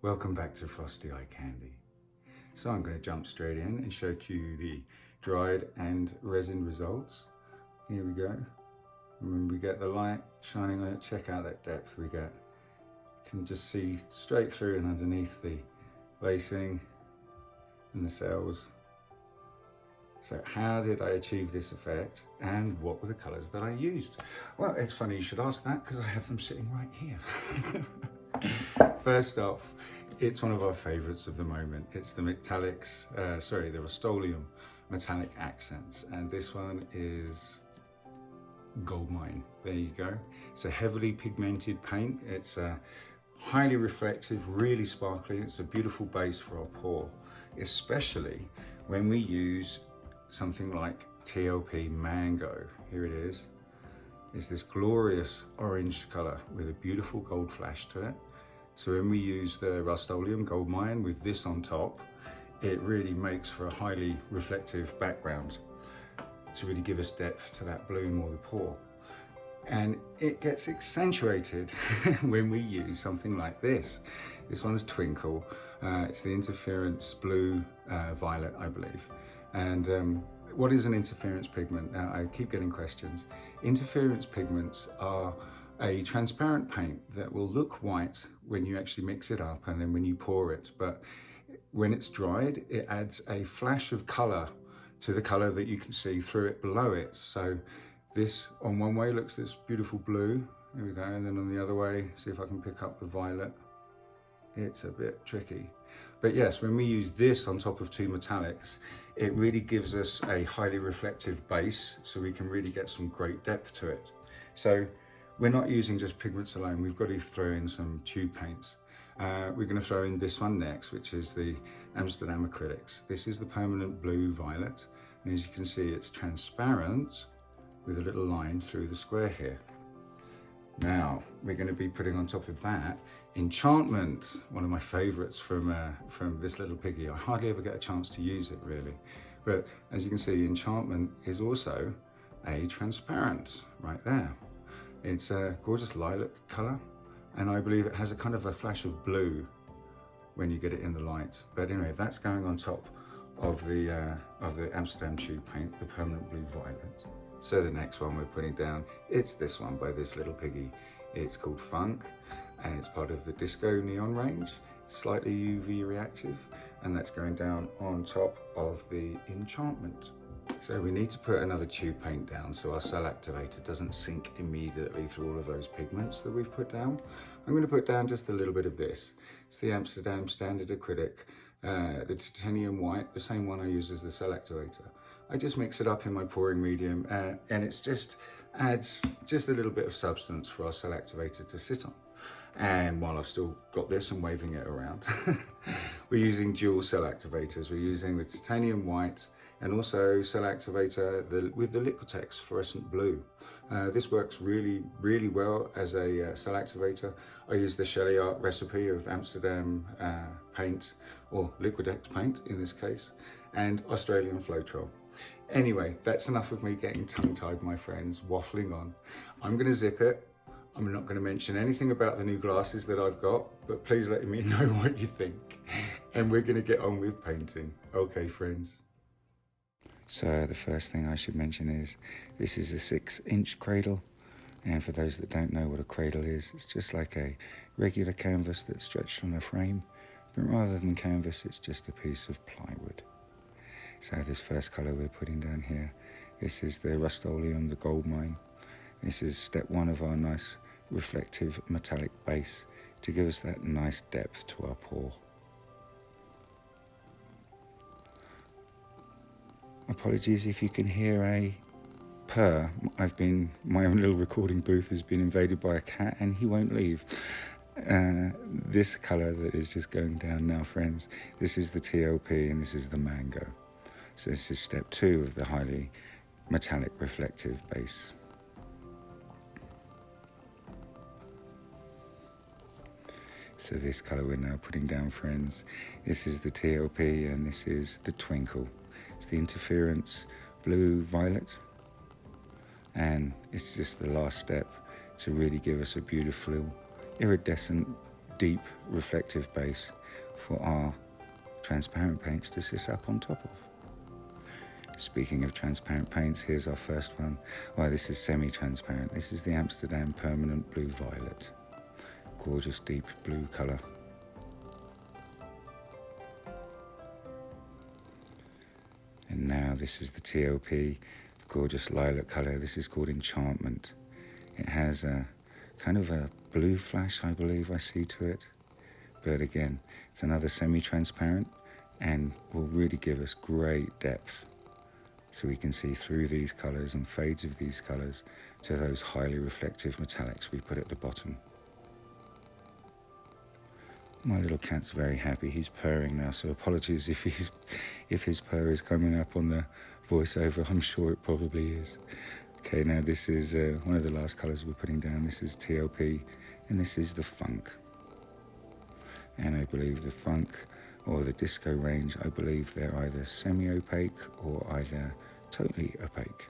Welcome back to Frosty Eye Candy. So I'm going to jump straight in and show you the dried and resin results. Here we go. And when we get the light shining on it, check out that depth we get. You can just see straight through and underneath the lacing and the cells. So how did I achieve this effect and what were the colours that I used? Well, it's funny you should ask that because I have them sitting right here. First off, it's one of our favourites of the moment. It's the metallics, the Rust-Oleum metallic accents, and this one is Gold Mine. There you go. It's a heavily pigmented paint. It's highly reflective, really sparkly. It's a beautiful base for our pour, especially when we use something like TLP Mango. Here it is. It's this glorious orange colour with a beautiful gold flash to it. So when we use the Rust-Oleum Gold Mine with this on top, it really makes for a highly reflective background to really give us depth to that bloom or the pour. And it gets accentuated when we use something like this. This one's Twinkle. It's the Interference Blue Violet, I believe. And what is an interference pigment? Now, I keep getting questions. Interference pigments are a transparent paint that will look white when you actually mix it up and then when you pour it, but when it's dried, it adds a flash of colour to the colour that you can see through it below it. So this on one way looks this beautiful blue, there we go, and then on the other way, see if I can pick up the violet. It's a bit tricky. But yes, when we use this on top of two metallics, it really gives us a highly reflective base, so we can really get some great depth to it. So we're not using just pigments alone, we've got to throw in some tube paints. We're going to throw in this one next, which is the Amsterdam Acrylics. This is the Permanent Blue Violet, and as you can see, it's transparent with a little line through the square here. Now, we're going to be putting on top of that Enchantment, one of my favourites from this little piggy. I hardly ever get a chance to use it really, but as you can see, Enchantment is also a transparent right there. It's a gorgeous lilac colour, and I believe it has a kind of a flash of blue when you get it in the light. But anyway, that's going on top of the Amsterdam tube paint, the Permanent Blue Violet. So the next one we're putting down, it's this one by this little piggy. It's called Funk, and it's part of the Disco Neon range, slightly UV reactive, and that's going down on top of the Enchantment. So we need to put another tube paint down so our cell activator doesn't sink immediately through all of those pigments that we've put down. I'm going to put down just a little bit of this. It's the Amsterdam Standard Acrylic, the titanium white, the same one I use as the cell activator. I just mix it up in my pouring medium and it just adds just a little bit of substance for our cell activator to sit on. And while I've still got this and waving it around, we're using dual cell activators. We're using the titanium white and also cell activator with the Liquitex fluorescent blue. This works really, really well as a cell activator. I use the Shelly Art recipe of Amsterdam paint, or Liquidex paint in this case, and Australian Floetrol. Anyway, that's enough of me getting tongue-tied, my friends, waffling on. I'm going to zip it. I'm not going to mention anything about the new glasses that I've got, but please let me know what you think. And we're going to get on with painting. Okay, friends. So the first thing I should mention is this is a 6-inch cradle. And for those that don't know what a cradle is, it's just like a regular canvas that's stretched on a frame. But rather than canvas, it's just a piece of plywood. So this first colour we're putting down here, this is the Rust-Oleum, the Gold Mine. This is step one of our nice reflective metallic base to give us that nice depth to our pour. Apologies if you can hear a purr. My own little recording booth has been invaded by a cat and he won't leave. This colour that is just going down now, friends, this is the TLP and this is the Mango. So this is step two of the highly metallic reflective base. So this colour we're now putting down, friends, this is the TLP and this is the Twinkle. It's the Interference Blue Violet, and it's just the last step to really give us a beautiful iridescent deep reflective base for our transparent paints to sit up on top of. Speaking of transparent paints, here's our first one. Well, this is semi-transparent. This is the Amsterdam Permanent Blue Violet. Gorgeous deep blue colour. And now this is the TLP, gorgeous lilac colour. This is called Enchantment. It has a kind of a blue flash, I believe I see to it. But again, it's another semi-transparent and will really give us great depth. So we can see through these colours and fades of these colours to those highly reflective metallics we put at the bottom. My little cat's very happy. He's purring now, so apologies if his purr is coming up on the voiceover. I'm sure it probably is. Okay, now this is one of the last colours we're putting down. This is TLP, and this is the Funk. And I believe the Funk or the Disco range, I believe they're either semi-opaque or either totally opaque.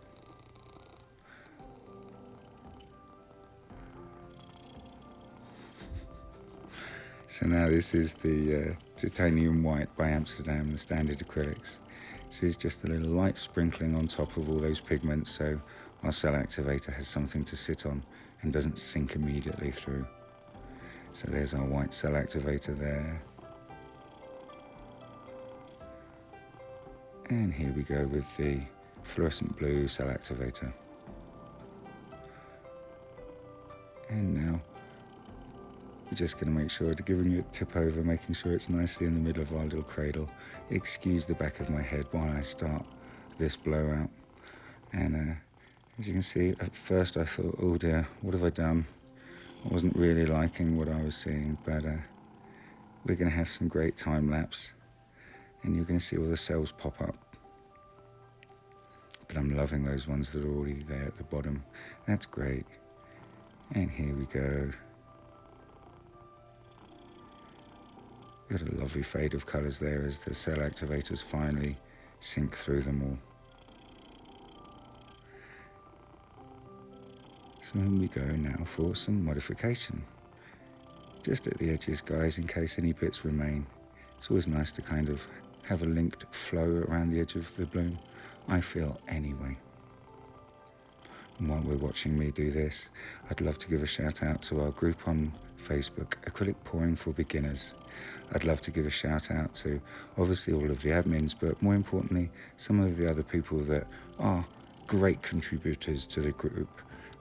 So now this is the Titanium White by Amsterdam, the standard acrylics. This is just a little light sprinkling on top of all those pigments, so our cell activator has something to sit on and doesn't sink immediately through. So there's our white cell activator there. And here we go with the fluorescent blue cell activator. And now we're just going to make sure to giving it a tip over, making sure it's nicely in the middle of our little cradle. Excuse the back of my head while I start this blowout. And as you can see, at first I thought, oh dear, what have I done? I wasn't really liking what I was seeing, but we're going to have some great time lapse. And you're going to see all the cells pop up. But I'm loving those ones that are already there at the bottom. That's great. And here we go. Got a lovely fade of colours there as the cell activators finally sink through them all. So in we go now for some modification. Just at the edges, guys, in case any bits remain. It's always nice to kind of have a linked flow around the edge of the bloom, I feel anyway. And while we're watching me do this, I'd love to give a shout out to our group on Facebook, Acrylic Pouring for Beginners. I'd love to give a shout out to obviously all of the admins, but more importantly, some of the other people that are great contributors to the group.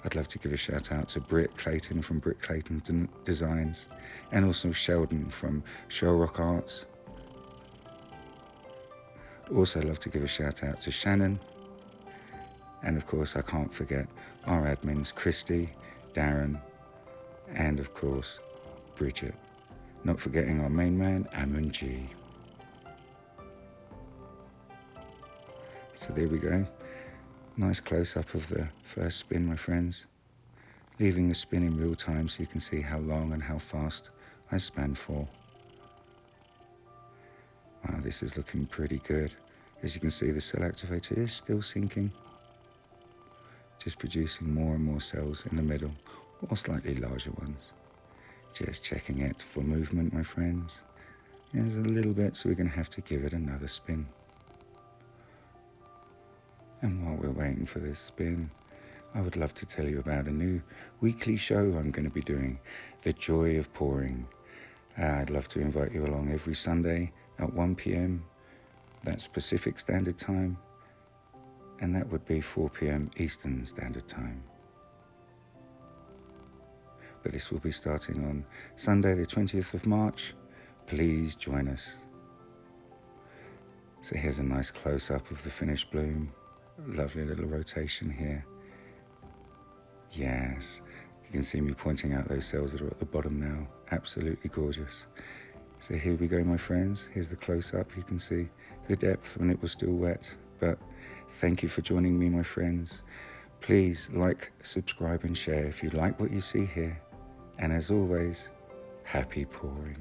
I'd love to give a shout out to Britt Clayton from Britt Clayton Designs, and also Sheldon from Shellrock Arts. Also love to give a shout out to Shannon. And of course I can't forget our admins, Christy, Darren, and of course Bridget. Not forgetting our main man, Amun G. So there we go. Nice close-up of the first spin, my friends. Leaving the spin in real time so you can see how long and how fast I span for. Wow, this is looking pretty good. As you can see, the cell activator is still sinking. Just producing more and more cells in the middle, or slightly larger ones. Just checking it for movement, my friends. There's a little bit, so we're going to have to give it another spin. And while we're waiting for this spin, I would love to tell you about a new weekly show I'm going to be doing, The Joy of Pouring. I'd love to invite you along every Sunday at 1 p.m. That's Pacific Standard Time, and that would be 4 p.m. Eastern Standard Time. But this will be starting on Sunday the 20th of March. Please join us. So here's a nice close-up of the finished bloom. Lovely little rotation here. Yes, you can see me pointing out those cells that are at the bottom now. Absolutely gorgeous. So here we go, my friends. Here's the close-up. You can see the depth when it was still wet. But thank you for joining me, my friends. Please like, subscribe and share if you like what you see here. And as always, happy pouring.